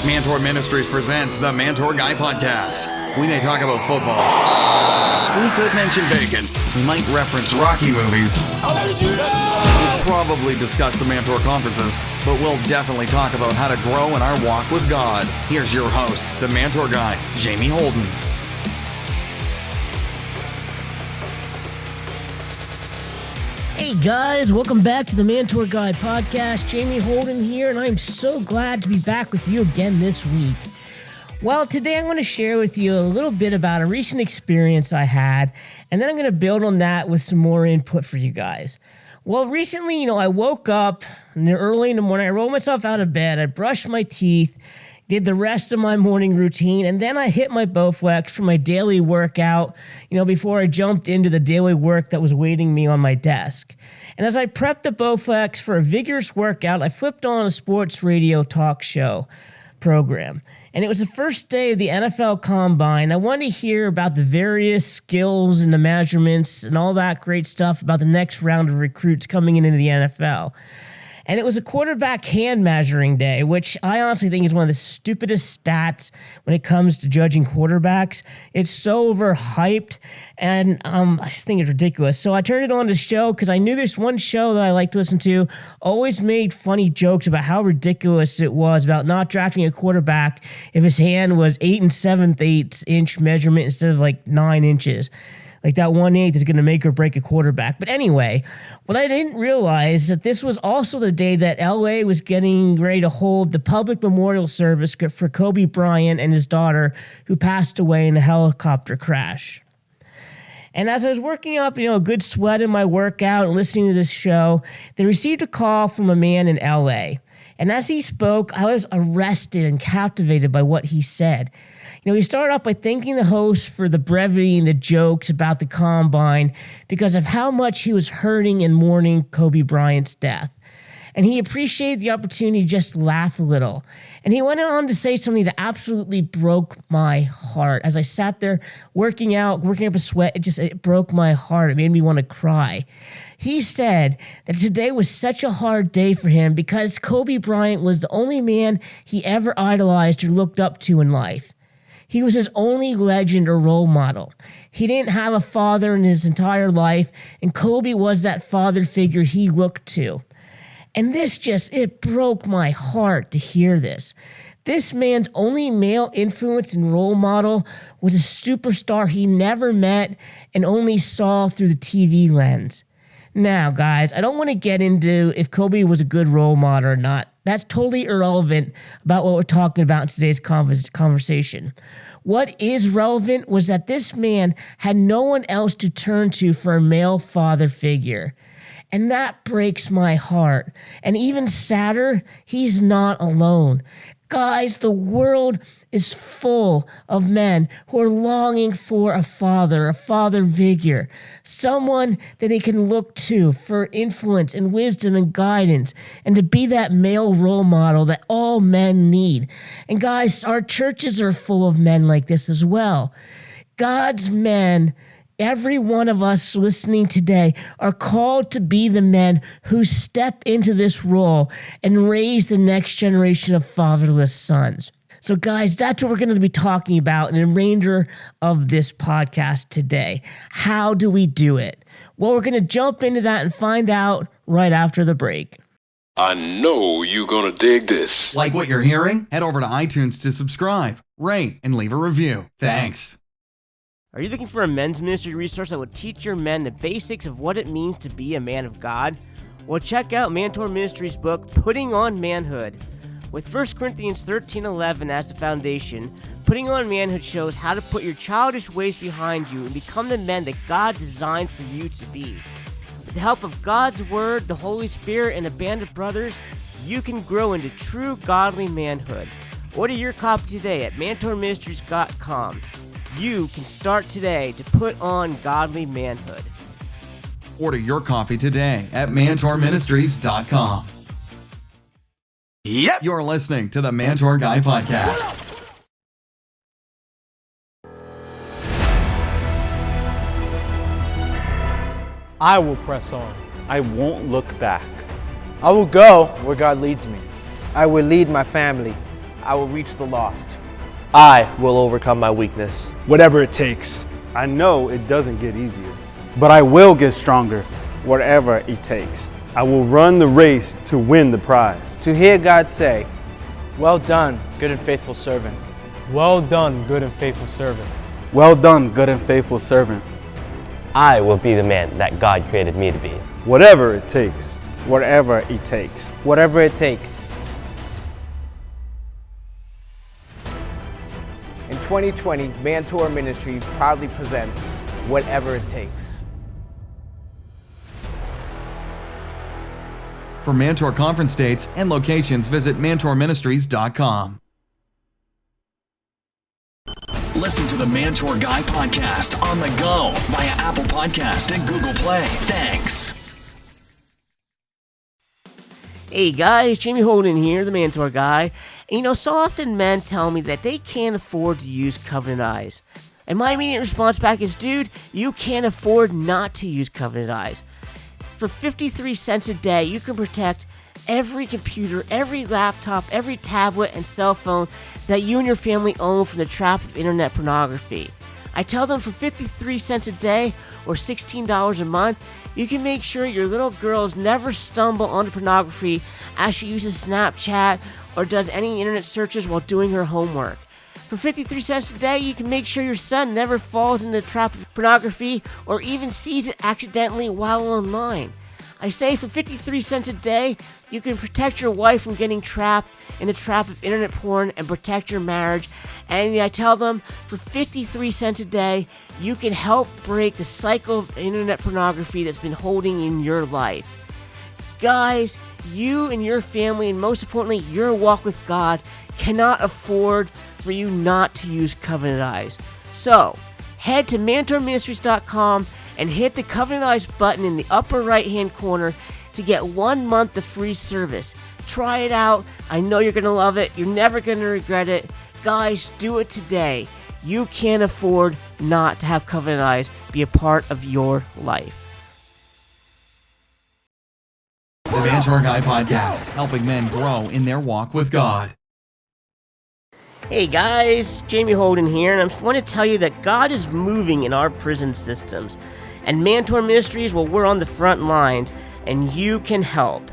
Mantour Ministries presents the Mantour Guy Podcast. We may talk about football. We could mention bacon. We might reference Rocky movies. We'll probably discuss the Mantour conferences, but we'll definitely talk about how to grow in our walk with God. Here's your host, the Mantour Guy, Jamie Holden. Hey guys, welcome back to the Mantour Guy Podcast. Jamie Holden here, and I'm so glad to be back with you again this week. Well, today I'm going to share with you a little bit about a recent experience I had, and then I'm going to build on that with some more input for you guys. Well, recently, I woke up early in the morning, I rolled myself out of bed, I brushed my teeth, did the rest of my morning routine, and then I hit my Bowflex for my daily workout, before I jumped into the daily work that was awaiting me on my desk. And as I prepped the Bowflex for a vigorous workout, I flipped on a sports radio talk show program. And it was the first day of the NFL Combine. I wanted to hear about the various skills and the measurements and all that great stuff about the next round of recruits coming into the NFL. And it was a quarterback hand measuring day, which I honestly think is one of the stupidest stats when it comes to judging quarterbacks. It's so overhyped, and I just think it's ridiculous. So I turned it on to the show because I knew there's one show that I like to listen to, always made funny jokes about how ridiculous it was about not drafting a quarterback if his hand was 8 7/8 inch measurement instead of 9 inches. Like that 1/8 is going to make or break a quarterback. But anyway, what I didn't realize is that this was also the day that LA was getting ready to hold the public memorial service for Kobe Bryant and his daughter, who passed away in a helicopter crash. And as I was working up, a good sweat in my workout and listening to this show, they received a call from a man in LA. And as he spoke, I was arrested and captivated by what he said. He started off by thanking the host for the brevity and the jokes about the Combine because of how much he was hurting and mourning Kobe Bryant's death. And he appreciated the opportunity just to laugh a little. And he went on to say something that absolutely broke my heart. As I sat there working up a sweat, it broke my heart. It made me want to cry. He said that today was such a hard day for him because Kobe Bryant was the only man he ever idolized or looked up to in life. He was his only legend or role model. He didn't have a father in his entire life, and Kobe was that father figure he looked to. And it broke my heart to hear this. This man's only male influence and role model was a superstar he never met and only saw through the TV lens. Now, guys, I don't want to get into if Kobe was a good role model or not. That's totally irrelevant about what we're talking about in today's conversation. What is relevant was that this man had no one else to turn to for a male father figure. And that breaks my heart. And even sadder, he's not alone. Guys, the world is full of men who are longing for a father figure, someone that they can look to for influence and wisdom and guidance, and to be that male role model that all men need. And guys, our churches are full of men like this as well. God's men, every one of us listening today, are called to be the men who step into this role and raise the next generation of fatherless sons. So guys, that's what we're going to be talking about in the remainder of this podcast today. How do we do it? Well, we're going to jump into that and find out right after the break. I know you're going to dig this. Like what you're hearing? Head over to iTunes to subscribe, rate, and leave a review. Thanks. Are you looking for a men's ministry resource that will teach your men the basics of what it means to be a man of God? Well, check out Mantour Ministries' book, Putting on Manhood. With 1 Corinthians 13:11 as the foundation, Putting on Manhood shows how to put your childish ways behind you and become the men that God designed for you to be. With the help of God's Word, the Holy Spirit, and a band of brothers, you can grow into true godly manhood. Order your copy today at mantourministries.com. You can start today to put on godly manhood. Order your copy today at mantourministries.com. Yep. You're listening to the Mantour Guy Podcast. I will press on. I won't look back. I will go where God leads me. I will lead my family. I will reach the lost. I will overcome my weakness. Whatever it takes. I know it doesn't get easier, but I will get stronger. Whatever it takes. I will run the race to win the prize. To hear God say, "Well done, good and faithful servant." Well done, good and faithful servant. Well done, good and faithful servant. I will be the man that God created me to be. Whatever it takes. Whatever it takes. Whatever it takes. In 2020, Mantour Ministries proudly presents Whatever It Takes. For Mantour conference dates and locations, visit mantourministries.com. Listen to the Mantour Guy Podcast on the go via Apple Podcast and Google Play. Thanks. Hey guys, Jamie Holden here, the Mantour Guy. And so often men tell me that they can't afford to use Covenant Eyes. And my immediate response back is, dude, you can't afford not to use Covenant Eyes. For 53 cents a day, you can protect every computer, every laptop, every tablet and cell phone that you and your family own from the trap of internet pornography. I tell them for 53 cents a day or $16 a month, you can make sure your little girls never stumble onto pornography as she uses Snapchat or does any internet searches while doing her homework. For 53 cents a day, you can make sure your son never falls into the trap of pornography or even sees it accidentally while online. I say for 53 cents a day, you can protect your wife from getting trapped in the trap of internet porn and protect your marriage. And I tell them for 53 cents a day, you can help break the cycle of internet pornography that's been holding in your life. Guys, you and your family, and most importantly, your walk with God, cannot afford for you not to use Covenant Eyes. So, head to mantourministries.com and hit the Covenant Eyes button in the upper right-hand corner to get 1 month of free service. Try it out. I know you're going to love it. You're never going to regret it. Guys, do it today. You can't afford not to have Covenant Eyes be a part of your life. The Mantour Guy Podcast, helping men grow in their walk with God. Hey guys, Jamie Holden here, and I want to tell you that God is moving in our prison systems. And Mantour Ministries, well, we're on the front lines, and you can help.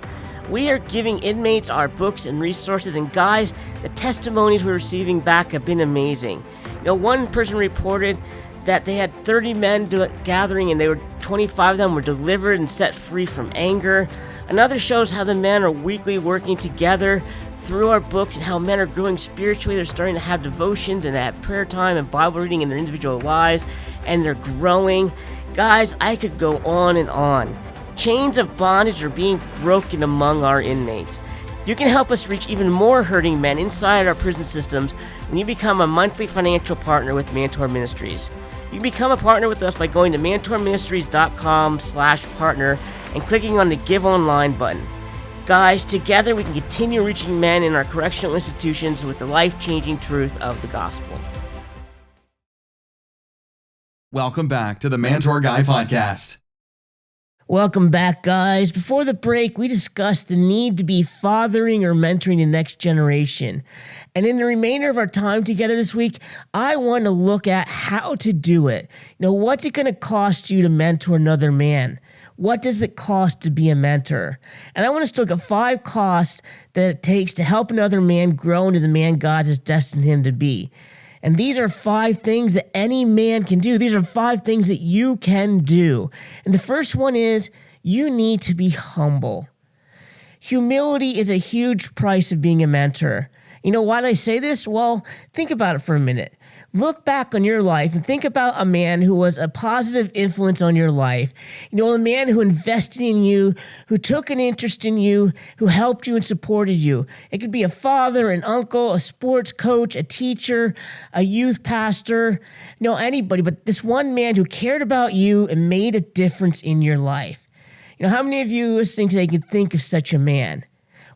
We are giving inmates our books and resources, and guys, the testimonies we're receiving back have been amazing. One person reported that they had 30 men gathering, and 25 of them were delivered and set free from anger. Another shows how the men are weekly working together through our books and how men are growing spiritually. They're starting to have devotions and have prayer time and Bible reading in their individual lives, and they're growing. Guys, I could go on and on. Chains of bondage are being broken among our inmates. You can help us reach even more hurting men inside our prison systems when you become a monthly financial partner with Mantour Ministries. You can become a partner with us by going to mantourministries.com/partner and clicking on the Give Online button. Guys, together we can continue reaching men in our correctional institutions with the life-changing truth of the gospel. Welcome back to the Mantour Guy Podcast. Welcome back, guys. Before the break, we discussed the need to be fathering or mentoring the next generation. And in the remainder of our time together this week, I want to look at how to do it. What's it going to cost you to mentor another man? What does it cost to be a mentor? And I want us to look at 5 costs that it takes to help another man grow into the man God has destined him to be. And these are 5 things that any man can do. These are 5 things that you can do. And the first one is you need to be humble. Humility is a huge price of being a mentor. Why do I say this? Well, think about it for a minute. Look back on your life and think about a man who was a positive influence on your life. A man who invested in you, who took an interest in you, who helped you and supported you. It could be a father, an uncle, a sports coach, a teacher, a youth pastor, anybody, but this one man who cared about you and made a difference in your life. How many of you listening today can think of such a man?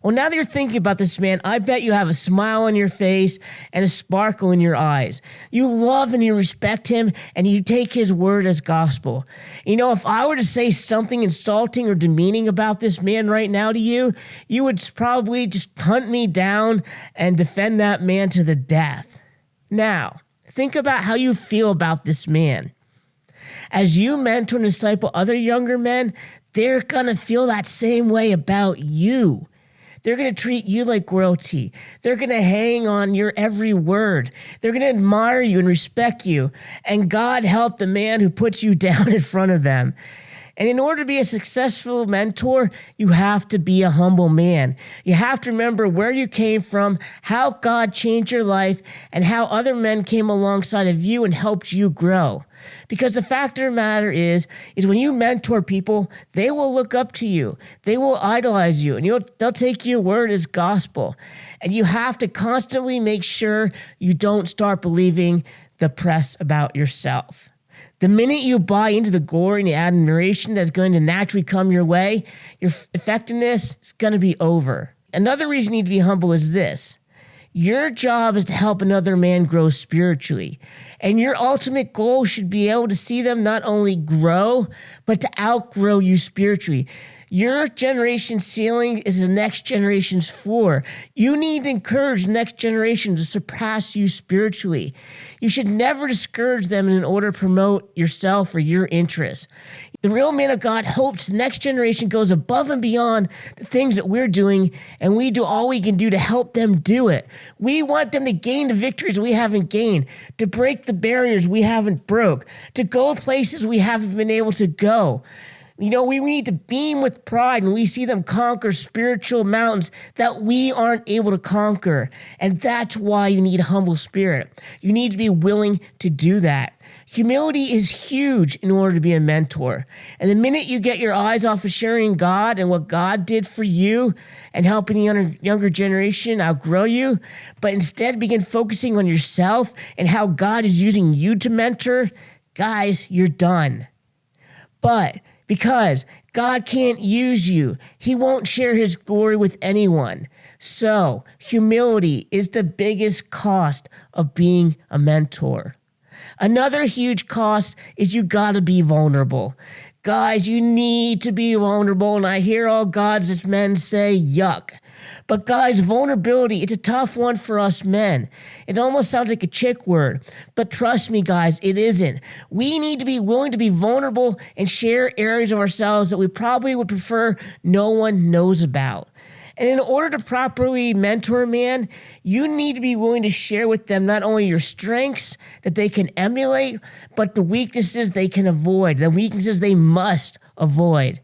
Well, now that you're thinking about this man, I bet you have a smile on your face and a sparkle in your eyes. You love and you respect him, and you take his word as gospel. You know, if I were to say something insulting or demeaning about this man right now to you, you would probably just hunt me down and defend that man to the death. Now, think about how you feel about this man. As you mentor and disciple other younger men, they're going to feel that same way about you. They're going to treat you like royalty. They're going to hang on your every word. They're going to admire you and respect you. And God help the man who puts you down in front of them. And in order to be a successful mentor, you have to be a humble man. You have to remember where you came from, how God changed your life, and how other men came alongside of you and helped you grow. Because the fact of the matter is when you mentor people, they will look up to you. They will idolize you, and they'll take your word as gospel. And you have to constantly make sure you don't start believing the press about yourself. The minute you buy into the glory and the admiration that's going to naturally come your way, your effectiveness is going to be over. Another reason you need to be humble is this. Your job is to help another man grow spiritually. And your ultimate goal should be able to see them not only grow, but to outgrow you spiritually. Your generation's ceiling is the next generation's floor. You need to encourage the next generation to surpass you spiritually. You should never discourage them in order to promote yourself or your interests. The real man of God hopes the next generation goes above and beyond the things that we're doing, and we do all we can do to help them do it. We want them to gain the victories we haven't gained, to break the barriers we haven't broke, to go places we haven't been able to go. You know, we need to beam with pride when we see them conquer spiritual mountains that we aren't able to conquer. And that's why you need a humble spirit. You need to be willing to do that. Humility is huge in order to be a mentor. And the minute you get your eyes off of sharing God and what God did for you and helping the younger generation outgrow you, but instead begin focusing on yourself and how God is using you to mentor, guys, you're done. But because God can't use you, he won't share his glory with anyone. So humility is the biggest cost of being a mentor. Another huge cost is you gotta be vulnerable. Guys, you need to be vulnerable, and I hear all God's men say, yuck. But guys, vulnerability, it's a tough one for us men. It almost sounds like a chick word, but trust me guys, it isn't. We need to be willing to be vulnerable and share areas of ourselves that we probably would prefer no one knows about. And in order to properly mentor a man, you need to be willing to share with them not only your strengths that they can emulate, but the weaknesses they can avoid, the weaknesses they must avoid.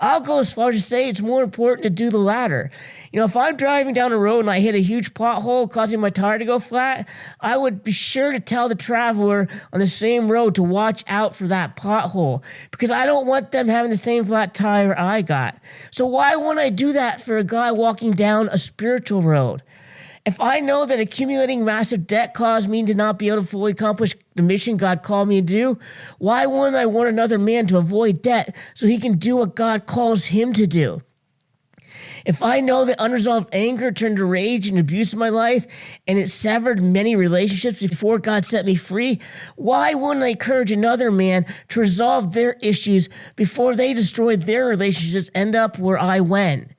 I'll go as far as to say it's more important to do the latter. You know, if I'm driving down a road and I hit a huge pothole causing my tire to go flat, I would be sure to tell the traveler on the same road to watch out for that pothole because I don't want them having the same flat tire I got. So why wouldn't I do that for a guy walking down a spiritual road? If I know that accumulating massive debt caused me to not be able to fully accomplish the mission God called me to do, why wouldn't I want another man to avoid debt so he can do what God calls him to do? If I know that unresolved anger turned to rage and abuse in my life and it severed many relationships before God set me free, why wouldn't I encourage another man to resolve their issues before they destroyed their relationships end up where I went?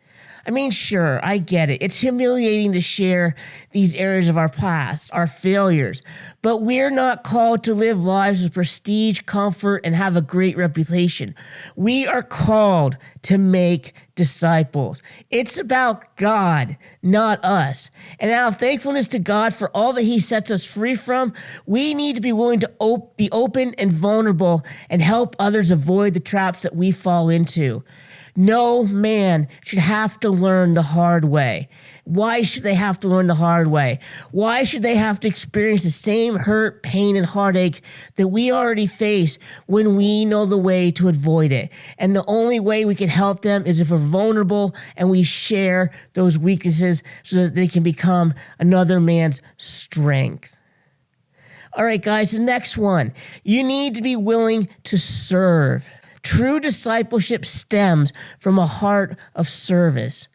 I mean, sure, I get it. It's humiliating to share these areas of our past, our failures, but we're not called to live lives of prestige, comfort, and have a great reputation. We are called to make disciples. It's about God, not us. And out of thankfulness to God for all that he sets us free from, we need to be willing to be open and vulnerable and help others avoid the traps that we fall into. No man should have to learn the hard way. Why should they have to learn the hard way? Why should they have to experience the same hurt, pain, and heartache that we already face when we know the way to avoid it? And the only way we can help them is if we're vulnerable and we share those weaknesses so that they can become another man's strength. All right, guys, the next one. You need to be willing to serve. True discipleship stems from a heart of service.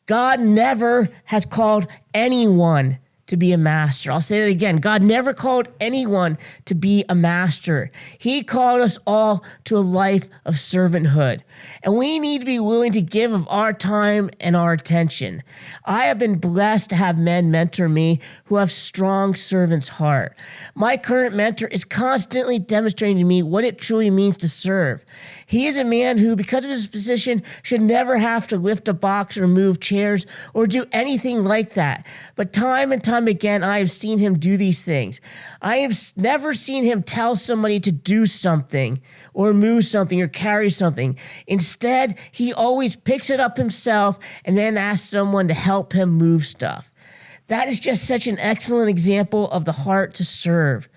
God never has called anyone to be a master. I'll say that again. God never called anyone to be a master. He called us all to a life of servanthood. And we need to be willing to give of our time and our attention. I have been blessed to have men mentor me who have strong servant's heart. My current mentor is constantly demonstrating to me what it truly means to serve. He is a man who, because of his position, should never have to lift a box or move chairs or do anything like that. But time and time again, I have seen him do these things. I have never seen him tell somebody to do something or move something or carry something. Instead, he always picks it up himself and then asks someone to help him move stuff. That is just such an excellent example of the heart to serve.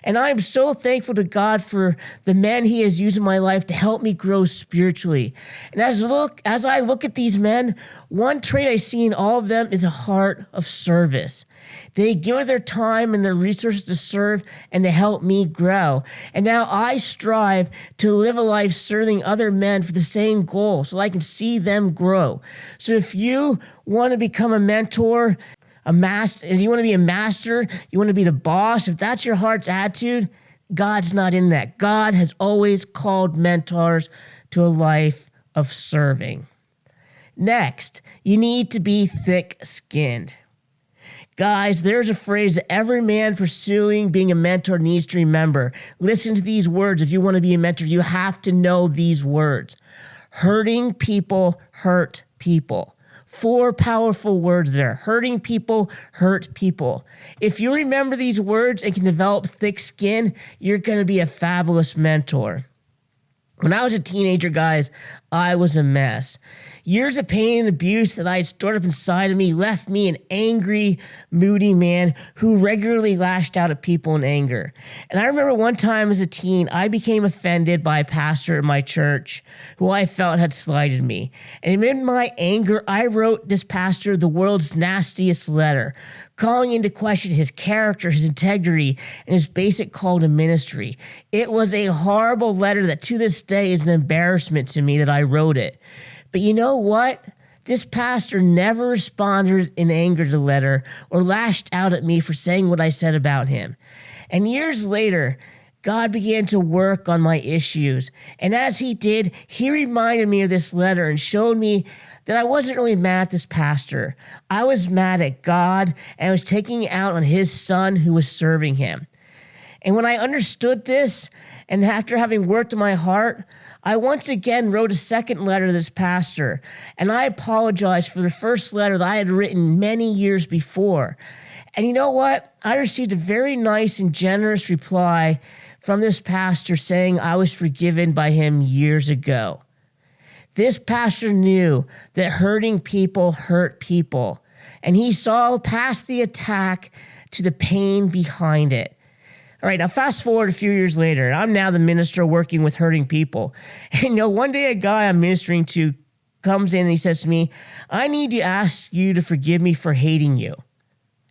And I am so thankful to God for the men he has used in my life to help me grow spiritually. And as I look at these men, one trait I see in all of them is a heart of service. They give their time and their resources to serve and to help me grow. And now I strive to live a life serving other men for the same goal so I can see them grow. So if you want to become a mentor, if you want to be a master, you want to be the boss, if that's your heart's attitude, God's not in that. God has always called mentors to a life of serving. Next, you need to be thick-skinned. Guys, there's a phrase that every man pursuing being a mentor needs to remember. Listen to these words. If you want to be a mentor, you have to know these words. Hurting people hurt people. 4 powerful words there. Hurting people hurt people. If you remember these words and can develop thick skin, you're going to be a fabulous mentor. When I was a teenager, guys, I was a mess. Years of pain and abuse that I had stored up inside of me left me an angry, moody man who regularly lashed out at people in anger. And I remember one time as a teen, I became offended by a pastor in my church who I felt had slighted me. And in my anger, I wrote this pastor the world's nastiest letter, calling into question his character, his integrity, and his basic call to ministry. It was a horrible letter that to this day is an embarrassment to me that I wrote it. But you know what? This pastor never responded in anger to the letter or lashed out at me for saying what I said about him. And years later, God began to work on my issues. And as he did, he reminded me of this letter and showed me that I wasn't really mad at this pastor. I was mad at God, and I was taking it out on his son who was serving him. And when I understood this, and after having worked in my heart, I once again wrote a second letter to this pastor, and I apologized for the first letter that I had written many years before. And you know what? I received a very nice and generous reply from this pastor saying I was forgiven by him years ago. This pastor knew that hurting people hurt people, and he saw past the attack to the pain behind it. All right, now fast forward a few years later, and I'm now the minister working with hurting people. And you know, one day a guy I'm ministering to comes in and he says to me, I need to ask you to forgive me for hating you.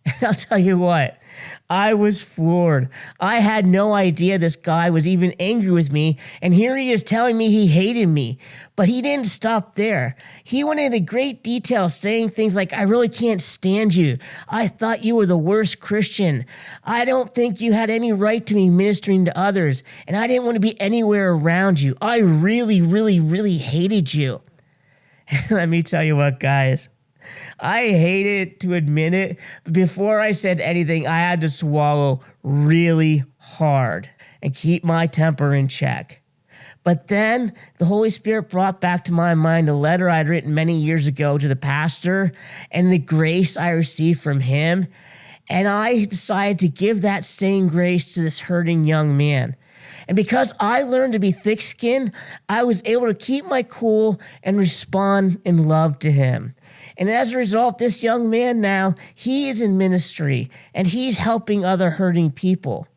And I'll tell you what, I was floored. I had no idea this guy was even angry with me, and here he is telling me he hated me. But he didn't stop there. He went into great detail saying things like, I really can't stand you. I thought you were the worst Christian. I don't think you had any right to be ministering to others, and I didn't want to be anywhere around you. I really, really, really hated you. And let me tell you what, guys. I hated to admit it, but before I said anything, I had to swallow really hard and keep my temper in check. But then the Holy Spirit brought back to my mind a letter I'd written many years ago to the pastor and the grace I received from him. And I decided to give that same grace to this hurting young man. And because I learned to be thick-skinned, I was able to keep my cool and respond in love to him. And as a result, this young man now, he is in ministry, and he's helping other hurting people.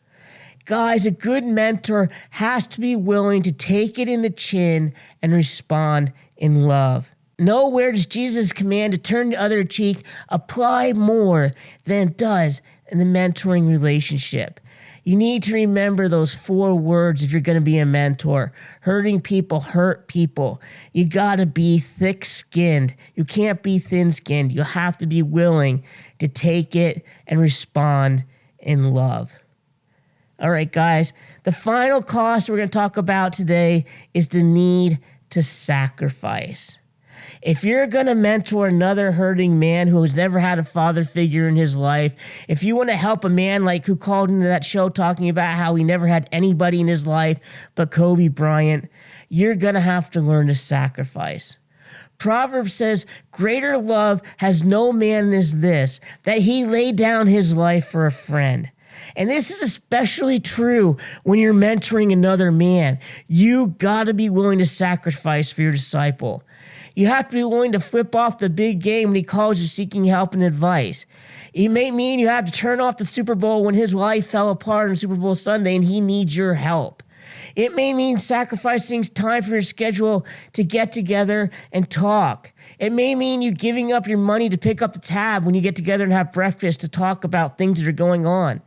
Guys, a good mentor has to be willing to take it in the chin and respond in love. Nowhere does Jesus' command to turn the other cheek apply more than it does in the mentoring relationship. You need to remember those 4 words if you're going to be a mentor. Hurting people hurt people. You got to be thick-skinned. You can't be thin-skinned. You have to be willing to take it and respond in love. All right, guys, the final cost we're going to talk about today is the need to sacrifice. If you're going to mentor another hurting man who has never had a father figure in his life, if you want to help a man like who called into that show talking about how he never had anybody in his life but Kobe Bryant, you're going to have to learn to sacrifice. Proverbs says, greater love has no man than this, that he laid down his life for a friend. And this is especially true when you're mentoring another man. You got to be willing to sacrifice for your disciple. You have to be willing to flip off the big game when he calls you seeking help and advice. It may mean you have to turn off the Super Bowl when his life fell apart on Super Bowl Sunday and he needs your help. It may mean sacrificing time from your schedule to get together and talk. It may mean you giving up your money to pick up the tab when you get together and have breakfast to talk about things that are going on.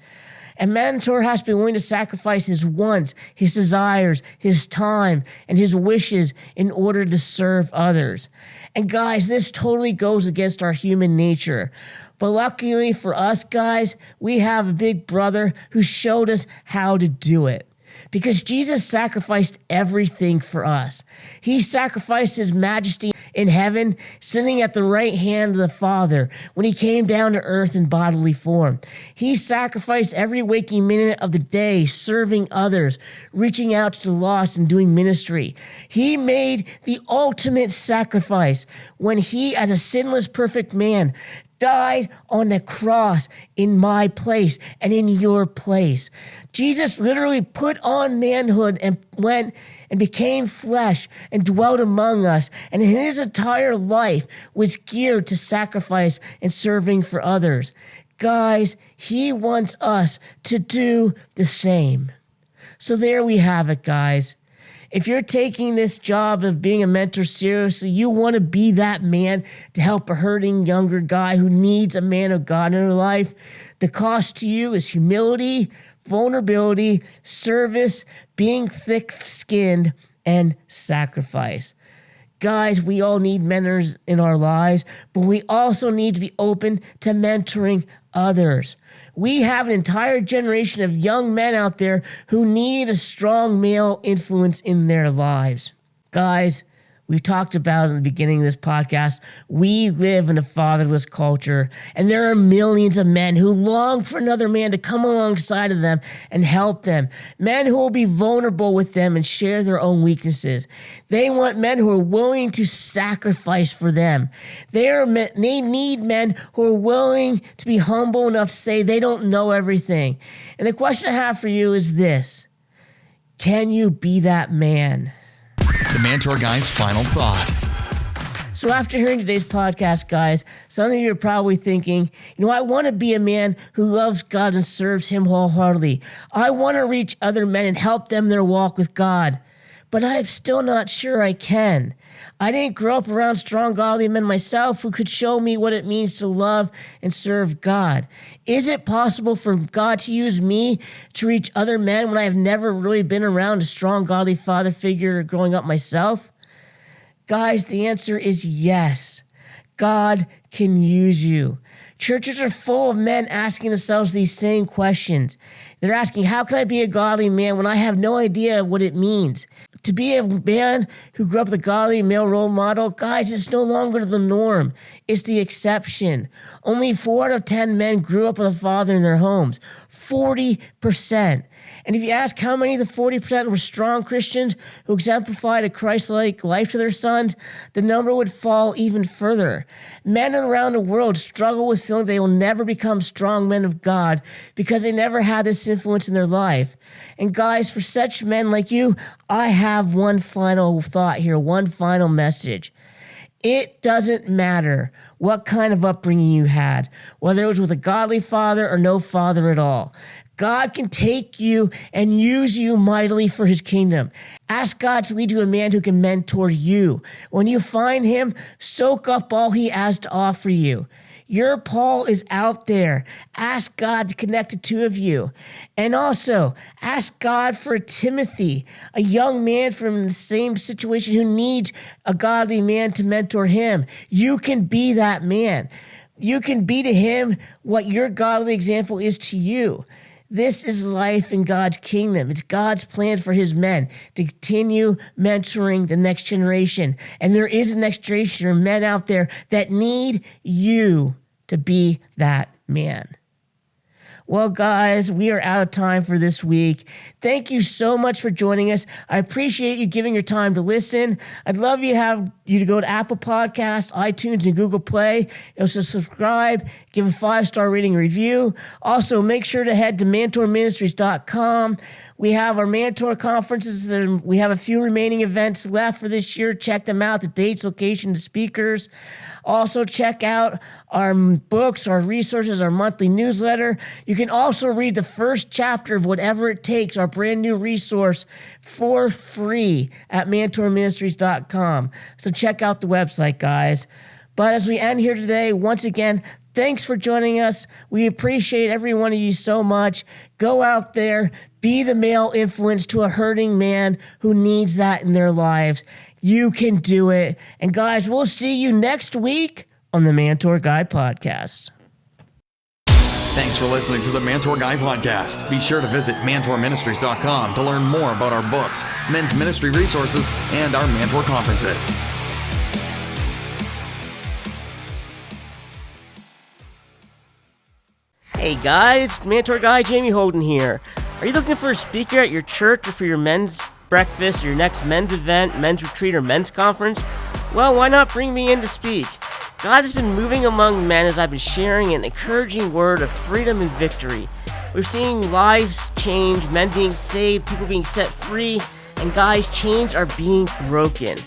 A mentor has to be willing to sacrifice his wants, his desires, his time, and his wishes in order to serve others. And guys, this totally goes against our human nature. But luckily for us guys, we have a big brother who showed us how to do it. Because Jesus sacrificed everything for us. He sacrificed his majesty in heaven, sitting at the right hand of the Father when he came down to earth in bodily form. He sacrificed every waking minute of the day, serving others, reaching out to the lost and doing ministry. He made the ultimate sacrifice when he, as a sinless, perfect man, died on the cross in my place and in your place. Jesus literally put on manhood and went and became flesh and dwelt among us. And his entire life was geared to sacrifice and serving for others. Guys, he wants us to do the same. So there we have it, guys. If you're taking this job of being a mentor seriously, you want to be that man to help a hurting younger guy who needs a man of God in their life. The cost to you is humility, vulnerability, service, being thick-skinned, and sacrifice. Guys, we all need mentors in our lives, but we also need to be open to mentoring others. We have an entire generation of young men out there who need a strong male influence in their lives. Guys, we talked about in the beginning of this podcast, we live in a fatherless culture, and there are millions of men who long for another man to come alongside of them and help them. Men who will be vulnerable with them and share their own weaknesses. They want men who are willing to sacrifice for them. They need men who are willing to be humble enough to say they don't know everything. And the question I have for you is this: can you be that man? The Mantour Guy's final thought. So after hearing today's podcast, guys, some of you are probably thinking, I want to be a man who loves God and serves him wholeheartedly. I want to reach other men and help them in their walk with God. But I'm still not sure I can. I didn't grow up around strong, godly men myself who could show me what it means to love and serve God. Is it possible for God to use me to reach other men when I have never really been around a strong, godly father figure growing up myself? Guys, the answer is yes. God can use you. Churches are full of men asking themselves these same questions. They're asking, how can I be a godly man when I have no idea what it means? To be a man who grew up with a godly male role model, guys, it's no longer the norm. It's the exception. Only 4 out of 10 men grew up with a father in their homes. 40%. And if you ask how many of the 40% were strong Christians who exemplified a Christ-like life to their sons, the number would fall even further. Men around the world struggle with feeling they will never become strong men of God because they never had this influence in their life. And guys, for such men like you, I have one final thought here, one final message. It doesn't matter what kind of upbringing you had, whether it was with a godly father or no father at all. God can take you and use you mightily for his kingdom. Ask God to lead you a man who can mentor you. When you find him, soak up all he has to offer you. Your Paul is out there. Ask God to connect the two of you. And also, ask God for Timothy, a young man from the same situation who needs a godly man to mentor him. You can be that man. You can be to him what your godly example is to you. This is life in God's kingdom. It's God's plan for his men to continue mentoring the next generation. And there is a next generation of men out there that need you to be that man. Well, guys, we are out of time for this week. Thank you so much for joining us. I appreciate you giving your time to listen. I'd love you to go to Apple Podcasts, iTunes, and Google Play. Also subscribe, give a 5-star rating and review. Also, make sure to head to MantourMinistries.com. We have our Mantour conferences. We have a few remaining events left for this year. Check them out, the dates, location, the speakers. Also, check out our books, our resources, our monthly newsletter. You can also read the first chapter of Whatever It Takes, our brand new resource, for free at MantourMinistries.com. So check out the website, guys. But as we end here today, once again, thanks for joining us. We appreciate every one of you so much. Go out there, be the male influence to a hurting man who needs that in their lives. You can do it. And guys, we'll see you next week on the Mantour Guy Podcast. Thanks for listening to the Mantour Guy Podcast. Be sure to visit MantourMinistries.com to learn more about our books, men's ministry resources, and our Mantour conferences. Hey guys, Mantour Guy Jamie Holden here. Are you looking for a speaker at your church or for your men's breakfast, or your next men's event, men's retreat, or men's conference? Well, why not bring me in to speak? God has been moving among men as I've been sharing an encouraging word of freedom and victory. We're seeing lives change, men being saved, people being set free, and guys, chains are being broken.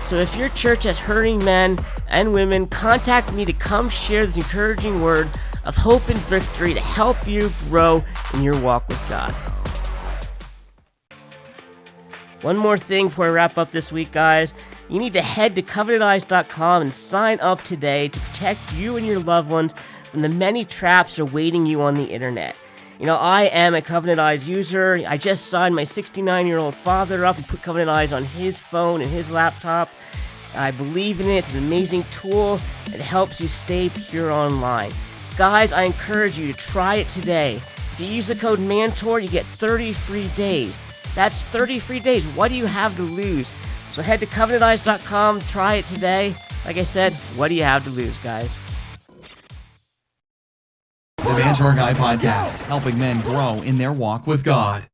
So if your church has hurting men and women, contact me to come share this encouraging word of hope and victory to help you grow in your walk with God. One more thing before I wrap up this week, guys. You need to head to covenanteyes.com and sign up today to protect you and your loved ones from the many traps awaiting you on the internet. You know, I am a Covenant Eyes user. I just signed my 69-year-old father up and put Covenant Eyes on his phone and his laptop. I believe in it. It's an amazing tool. It helps you stay pure online. Guys, I encourage you to try it today. If you use the code MANTOR, you get 30 free days. That's 30 free days. What do you have to lose? So head to covenanteyes.com, try it today. Like I said, what do you have to lose, guys? The Mantour Guy Podcast, helping men grow in their walk with God.